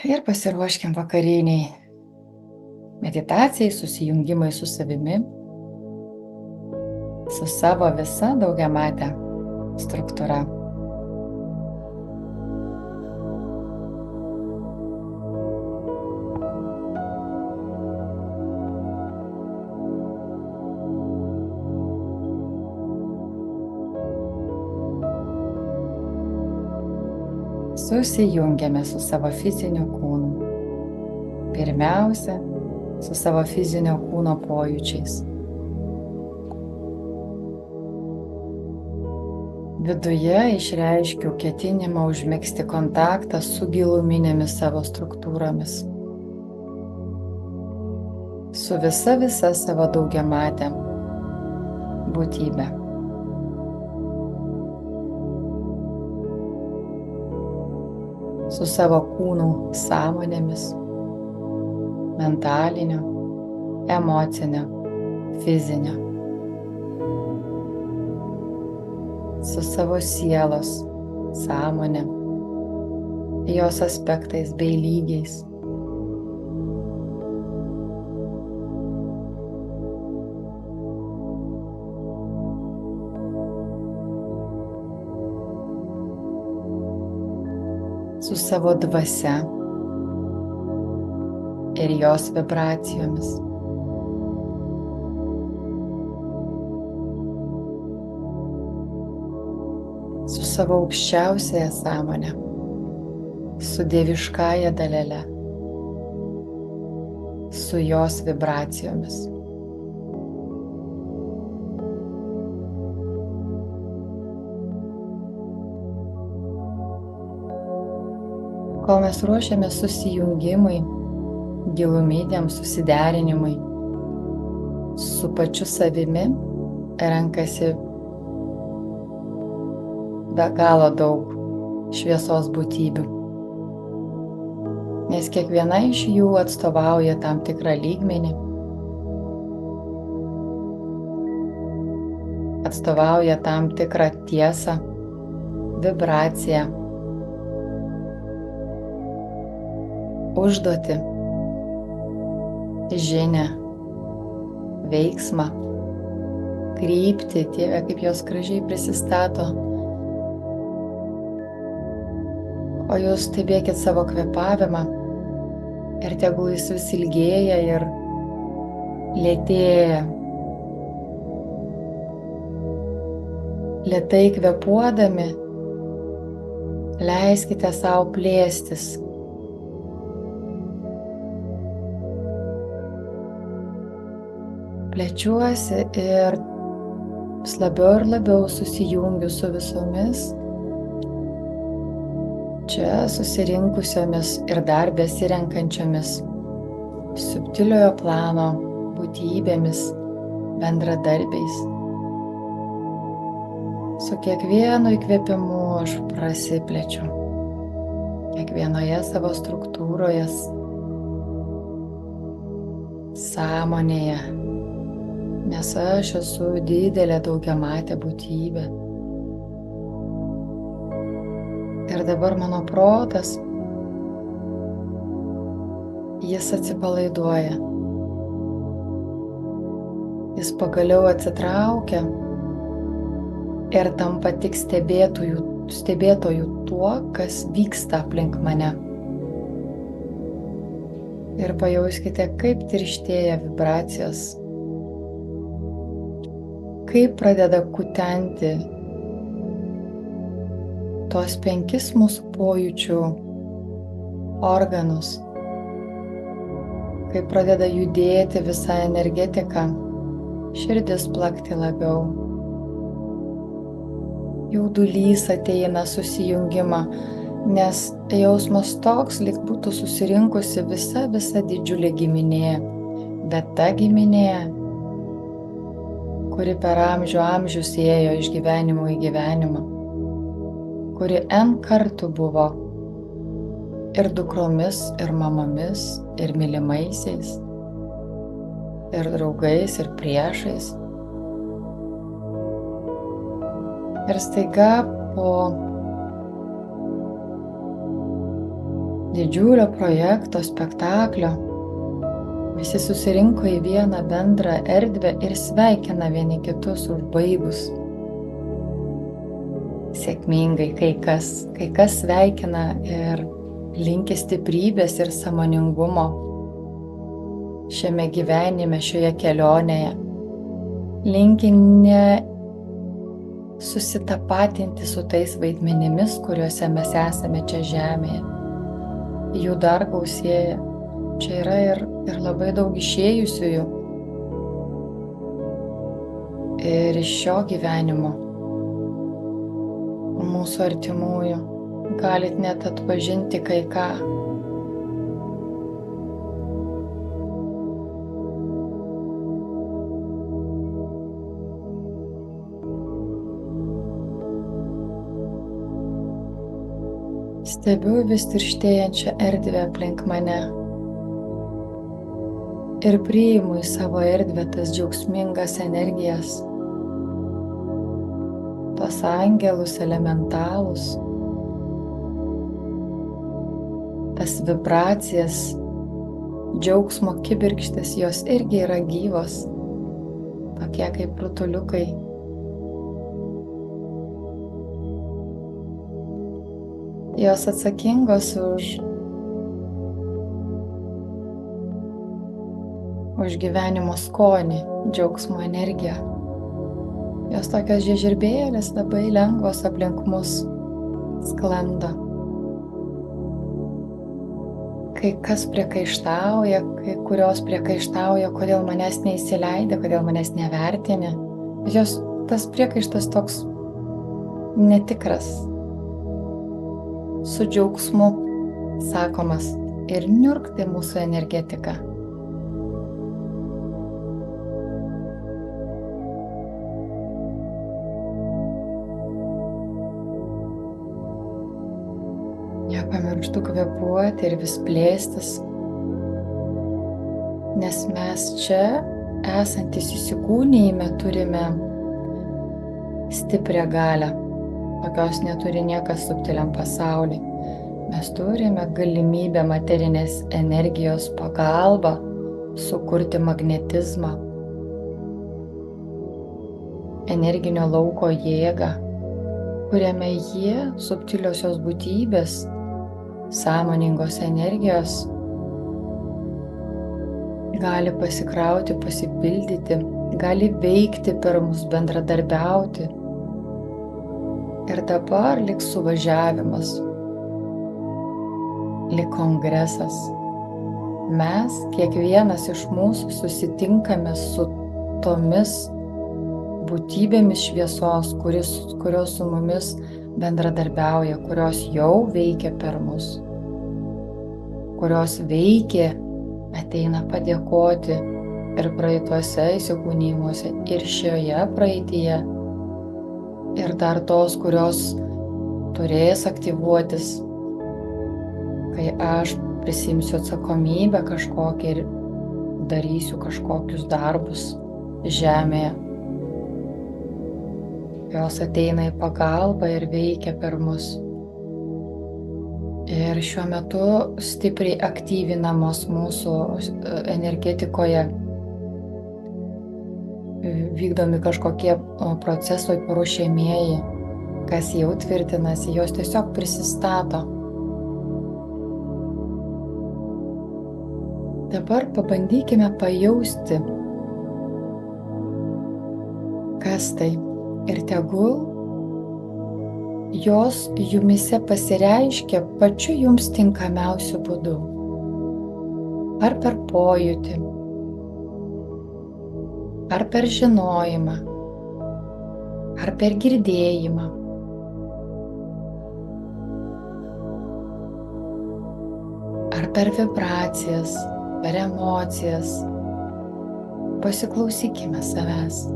Ir pasiruoškim vakariniai meditacijai, susijungimai su savimi, su savo visa daugiamate struktūra. Susijungiame su savo fiziniu kūnu. Pirmiausia, su savo fizinio kūno pojūčiais. Viduje išreiškiu ketinimą užmegzti kontaktą su giluminėmis savo struktūromis. Su visa savo daugiamate būtybe. Su savo kūnų sąmonėmis, mentalinio, emocinio, fizinio. Su savo sielos sąmonė, jos aspektais bei lygiais. Su savo dvasia ir jos vibracijomis. Su savo aukščiausiąja sąmonė, su dieviškąja dalele, su jos vibracijomis. Kol mes ruošiamės susijungimui, giluminiam susiderinimui su pačiu savimi, renkasi be galo daug šviesos būtybių, nes kiekviena iš jų atstovauja tam tikrą lygmenį, atstovauja tam tikrą tiesą, vibraciją, užduotį, žinią, veiksmą, kryptį, Dieve, kaip jos gražiai prisistato. O jūs stebėkit savo kvėpavimą ir tegul jis vis ilgėja ir lėtėja. Lėtai kvėpuodami leiskite savo plėstis. Plečiuosi ir vis labiau ir labiau susijungiu su visomis čia susirinkusiomis ir dar besirenkančiomis subtiliojo plano būtybėmis, bendradarbiais. Su kiekvienu įkvėpimu aš prasiplečiu, kiekvienoje savo struktūroje, sąmonėje, nes aš esu didelė daugiamatė būtybė. Ir dabar mano protas, jis atsipalaiduoja. Jis pagaliau atsitraukia ir tampa tik stebėtojų tuo, kas vyksta aplink mane. Ir pajauskite, kaip tirštėja vibracijos, kaip pradeda kutenti tos 5 mūsų pojūčių organus, kaip pradeda judėti visa energetika, širdis plakti labiau. Jaudulys ateina susijungimą, nes jausmas toks, lyg būtų susirinkusi visa didžiulė giminė, bet ta giminė, kuri per amžius ėjo iš gyvenimo į gyvenimą, kuri N kartų buvo ir dukromis, ir mamomis, ir mylimaisiais, ir draugais, ir priešais. Ir staiga po didžiulio projekto, spektaklio. Visi susirinko į vieną bendrą erdvę ir sveikina vieni kitus užbaigus. Sėkmingai kai kas sveikina ir linki stiprybės ir sąmoningumo šiame gyvenime, šioje kelionėje. Linki ne susitapatinti su tais vaidmenimis, kuriuose mes esame čia žemėje. Jų dar gausėja. Čia yra ir labai daug išėjusiųjų ir iš šio gyvenimo, mūsų artimųjų. Galit net atpažinti kai ką. Stebiu vis tirštėjančią erdvę aplink mane ir priimu į savo erdvę tas džiaugsmingas energijas, tos angelus elementalus, tas vibracijas, džiaugsmo kibirkštės, jos irgi yra gyvos, tokie kaip rutuliukai. Jos atsakingos už gyvenimo skonį, džiaugsmo energiją. Jos tokios žiežirbėlės labai lengvos aplink mus sklando. Kai kas priekaištauja, kai kurios priekaištauja, kodėl manęs neįsileidė, kodėl manęs nevertini. Jos tas priekaištas toks netikras, su džiaugsmu sakomas ir niurkti mūsų energetika. Nepamirštu kvėpuoti ir vis plėstis, nes mes čia esantis įsikūnijime turime stiprią galią. Tokios neturi niekas subtiliam pasauly. Mes turime galimybę materinės energijos pagalba sukurti magnetizmą, energinio lauko jėgą, kuriame jie, subtiliosios būtybės, sąmoningos energijos, gali pasikrauti, pasipildyti, gali veikti per mus, bendradarbiauti. Ir dabar lyg suvažiavimas, lyg kongresas. Mes, kiekvienas iš mūsų, susitinkame su tomis būtybėmis šviesos, kurios su mumis bendradarbiauja, kurios jau veikia per mus, kurios veikia, ateina padėkoti ir praeituose įsikūnijimuose, ir šioje praeityje. Ir dar tos, kurios turės aktyvuotis, kai aš prisimsiu atsakomybę kažkokią ir darysiu kažkokius darbus žemėje. Jos ateina į pagalbą ir veikia per mus. Ir šiuo metu stipriai aktyvinamos mūsų energetikoje, vykdomi kažkokie procesai paruošiamieji, kas jau tvirtinasi, jos tiesiog prisistato. Dabar pabandykime pajausti, kas tai, ir tegul jos jumise pasireiškia pačiu jums tinkamiausiu būdu. Ar per pojūtį, ar per žinojimą, ar per girdėjimą. Ar per vibracijas, per emocijas. Pasiklausykime savęs.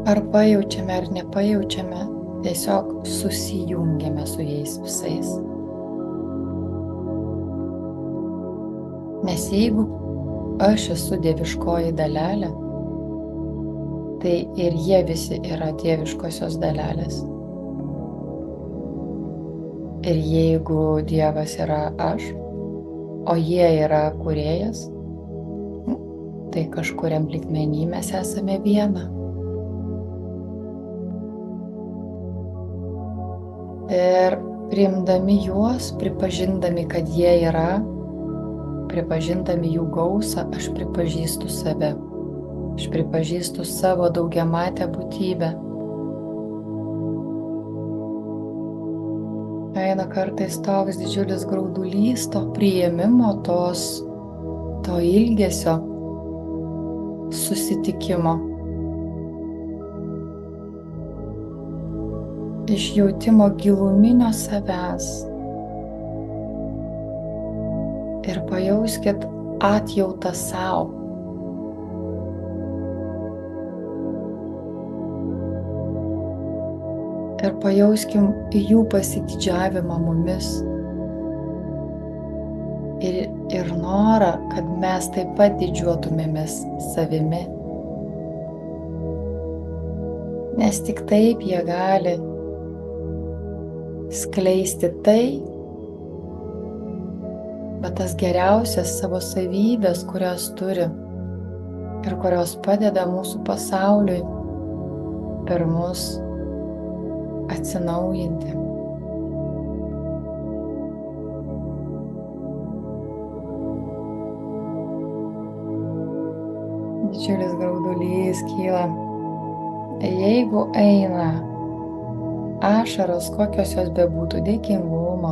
Ar pajaučiame, ar nepajaučiame, tiesiog susijungiame su jais visais. Nes jeigu aš esu dieviškoji dalelė, tai ir jie visi yra dieviškosios dalelės. Ir jeigu Dievas yra aš, o jie yra kūrėjas, tai kažkuriam lygmenį mes esame viena. Ir priimdami juos, pripažindami, kad jie yra, pripažindami jų gausą, aš pripažįstu save. Aš pripažįstu savo daugiamatę būtybę. Eina kartais toks didžiulis graudulys to priėmimo, to ilgesio, susitikimo. Išjautimo giluminio savęs. Ir pajauskit atjautą sau. Ir pajauskim jų pasididžiavimą mumis. Ir norą, kad mes taip pat didžiuotumėmės savimi. Nes tik taip jie gali skleisti tai, bet tas geriausias savo savybės, kurias turi ir kurios padeda mūsų pasauliui per mus atsinaujinti. Didžiulis graudulys kyla. Jeigu eina ašaros, kokios jos bebūtų, dėkingumo,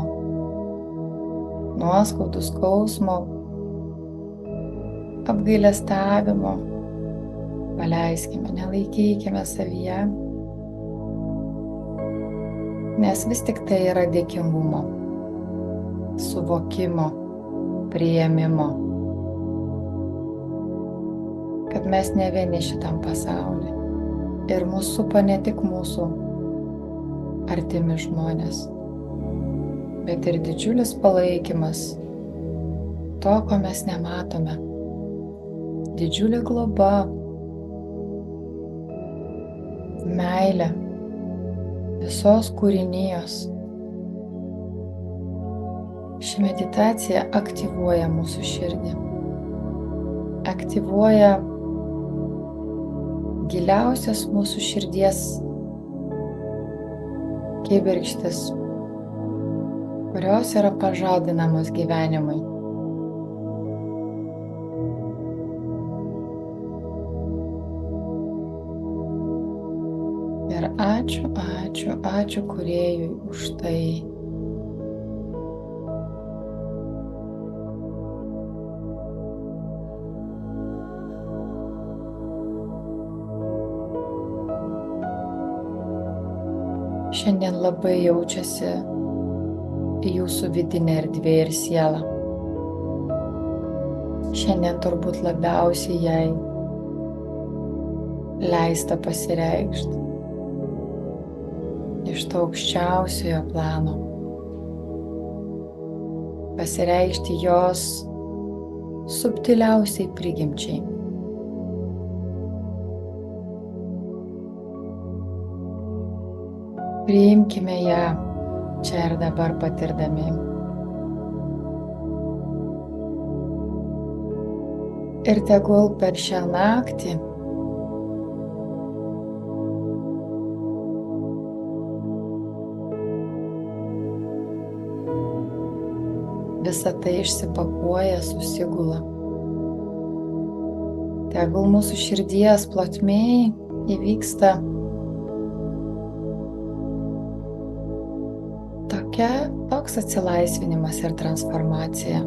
nuoskaudų, skausmo, apgailestavimo, paleiskime, nelaikykime savyje, nes vis tik tai yra dėkingumo, suvokimo, priėmimo, kad mes ne vieni šitam pasauliu ir mūsų supa ne tik mūsų artimi žmonės, bet ir didžiulis palaikymas to, ko mes nematome. Didžiulė globa, meilė visos kūrinijos. Ši meditacija aktyvuoja mūsų širdį, aktyvuoja giliausias mūsų širdies kibirkštis, kurios yra pažadinamos gyvenimui. Ir ačiū, ačiū, ačiū Kūrėjui už tai. Šiandien labai jaučiasi jūsų vidinė erdvė ir siela. Šiandien turbūt labiausiai jai leista pasireikšti iš to aukščiausiojo plano, pasireikšti jos subtiliausiai prigimčiai. Priimkime ją čia ir dabar patirdami. Ir tegul per šią naktį visa tai išsipakuoja, susigula. Tegul mūsų širdies plotmėj įvyksta toks atsilaisvinimas ir transformacija,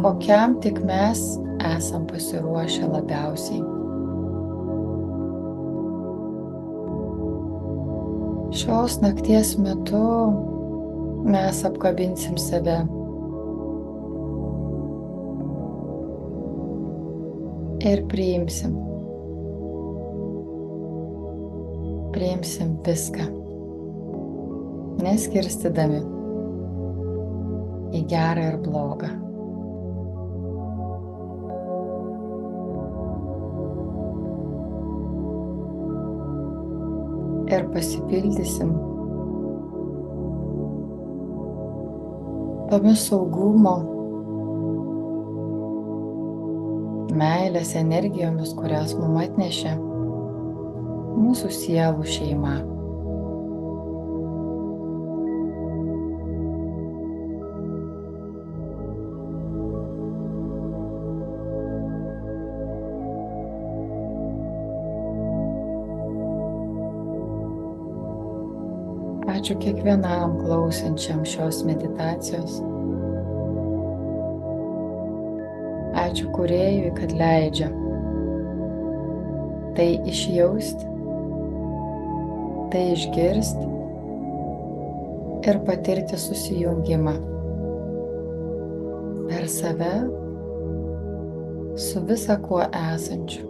kokiam tik mes esam pasiruošę labiausiai. Šios nakties metu mes apkabinsim save ir priimsim priimsim viską, neskirstydami į gerą ir blogą. Ir pasipildysim tomis saugumo, meilės energijomis, kurias mums atnešė mūsų sielų šeima. Ačiū kiekvienam klausančiam šios meditacijos. Ačiū Kūrėjui, kad leidžia tai išjausti, tai išgirsti ir patirti susijungimą per save su visa kuo esančiu.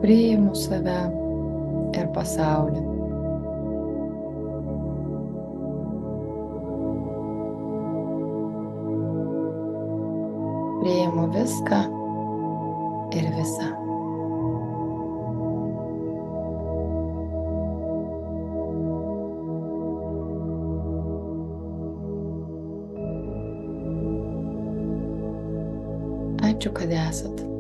Priimu save ir pasaulį. Priimu viską ir visą. Ačiū, kad esat.